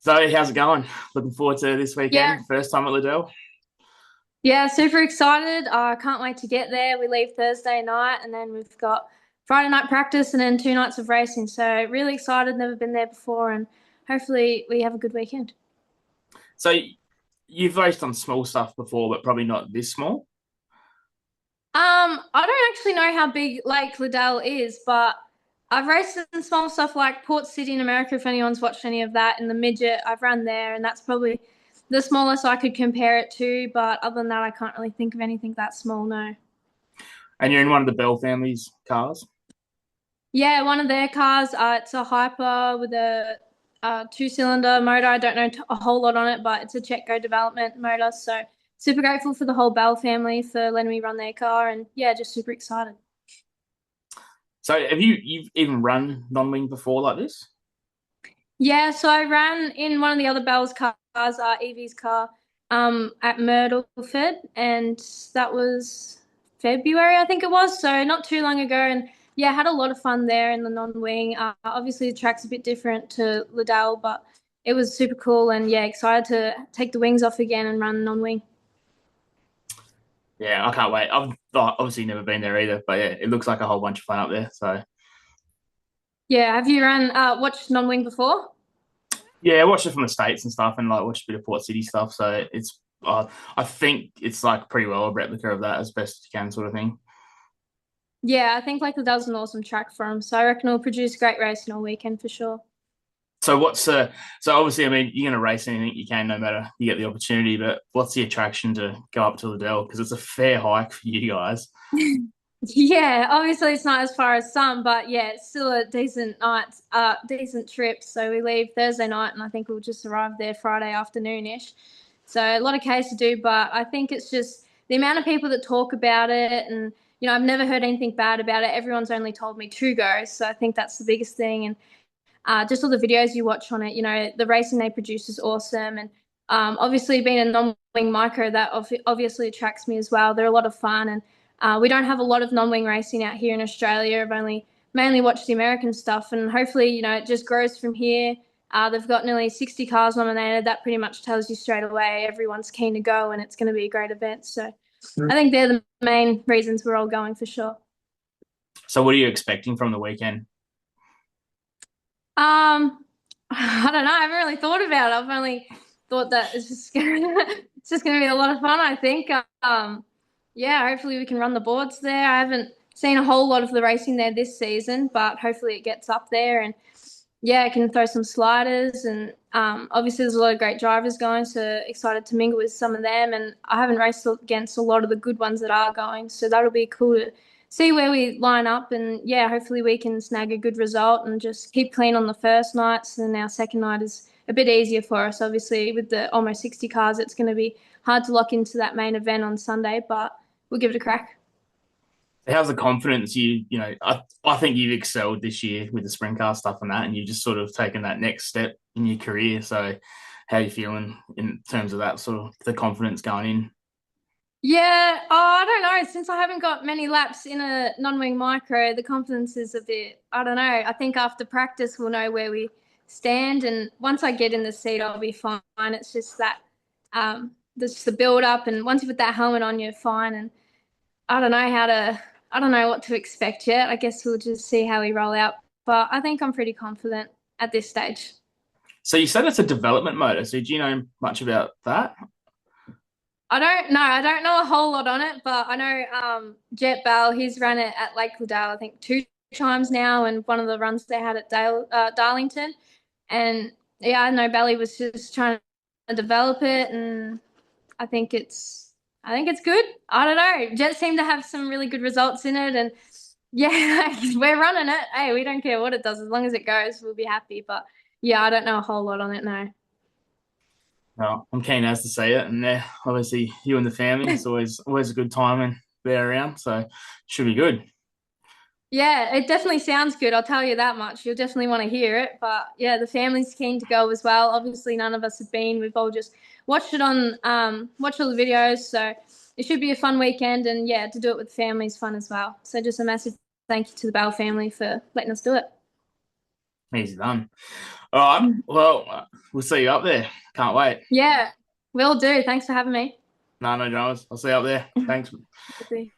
So how's it going? Looking forward to this Yeah, weekend. First time at Liddell. yeah, super excited. I can't wait to get there. We leave Thursday night and then we've got Friday night practice and then 2 nights of racing. So really excited, never been there before, and hopefully we have a good weekend. So you've raced on small stuff before, but probably not this small. I don't actually know how big Lake Liddell is, but I've raced in small stuff like Port City in America, if anyone's watched any of that, in the midget. I've run there, and that's probably the smallest I could compare it to, but other than that, I can't really think of anything that small, no. And you're in one of the Bell family's cars. Yeah, one of their cars. It's a Hyper with a two-cylinder motor. I don't know a whole lot on it, but it's a Jettco development motor. So super grateful for the whole Bell family for letting me run their car, and yeah, just super excited. So have you've even run non-wing before like this? Yeah, so I ran in one of the other Bell's cars, Evie's car, at Myrtleford, and that was February, I think it was. So not too long ago, and yeah, had a lot of fun there in the non-wing. Obviously, the track's a bit different to Liddell, but it was super cool, and yeah, excited to take the wings off again and run non-wing. Yeah, I can't wait. I've obviously never been there either, but yeah, it looks like a whole bunch of fun up there. So Yeah, have you watched non-wing before? yeah, I watched it from the States and stuff, and like watched a bit of Port City stuff. So it's I think it's like pretty well a replica of that as best you can, sort of thing. Yeah, I think like Liddell's an awesome track for him, so I reckon it'll produce great racing all weekend for sure. So so obviously, I mean, you're going to race anything you can, no matter you get the opportunity. But what's the attraction to go up to Liddell? Because it's a fair hike for you guys. Yeah, obviously it's not as far as some, but yeah, it's still a decent night, decent trip. So we leave Thursday night, and I think we'll just arrive there Friday afternoon-ish. So a lot of Ks to do, but I think it's just the amount of people that talk about it, and I've never heard anything bad about it. Everyone's only told me to go, so I think that's the biggest thing. And just all the videos you watch on it, the racing they produce is awesome, and obviously being a non-wing micro, that obviously attracts me as well. They're a lot of fun, and we don't have a lot of non-wing racing out here in Australia. I've only mainly watched the American stuff, and hopefully, it just grows from here. They've got nearly 60 cars nominated. That pretty much tells you straight away everyone's keen to go, and it's going to be a great event. So I think they're the main reasons we're all going for sure. So what are you expecting from the weekend? I don't know. I haven't really thought about it. I've only thought that it's just gonna, it's just gonna be a lot of fun, I think. Yeah, hopefully we can run the boards there. I haven't seen a whole lot of the racing there this season, but hopefully it gets up there, and yeah, I can throw some sliders, and obviously there's a lot of great drivers going, so excited to mingle with some of them. And I haven't raced against a lot of the good ones that are going, so that'll be cool to see where we line up. And yeah, hopefully we can snag a good result and just keep clean on the first night. So then our second night is a bit easier for us. Obviously, with the almost 60 cars, it's going to be hard to lock into that main event on Sunday, but we'll give it a crack. How's the confidence? I think you've excelled this year with the sprint car stuff and that, and you've just sort of taken that next step in your career. So how are you feeling in terms of that sort of the confidence going in? Yeah, I don't know. Since I haven't got many laps in a non-wing micro, the confidence is a bit, I don't know. I think after practice, we'll know where we stand. And once I get in the seat, I'll be fine. It's just that, there's just the build up. And once you put that helmet on, you're fine. And I don't know I don't know what to expect yet. I guess we'll just see how we roll out. But I think I'm pretty confident at this stage. So you said it's a development motor. So do you know much about that? I don't know. I don't know a whole lot on it, but I know Jet Bell, he's run it at Lake Liddell, I think 2 times now, and one of the runs they had at Darlington. And yeah, I know Belly was just trying to develop it, and I think it's good. I don't know. Jet seemed to have some really good results in it, and yeah, we're running it. Hey, we don't care what it does as long as it goes, we'll be happy. But yeah, I don't know a whole lot on it now. No, I'm keen as to see it, and obviously you and the family. It's always a good time and they're around, so should be good. Yeah, it definitely sounds good. I'll tell you that much. You'll definitely want to hear it. But yeah, the family's keen to go as well. Obviously, none of us have been. We've all just watched all the videos. So it should be a fun weekend. And yeah, to do it with the family is fun as well. So just a massive thank you to the Bell family for letting us do it. Easy done. All right. Well, we'll see you up there. Can't wait. Yeah, will do. Thanks for having me. No dramas. I'll see you up there. Thanks. See.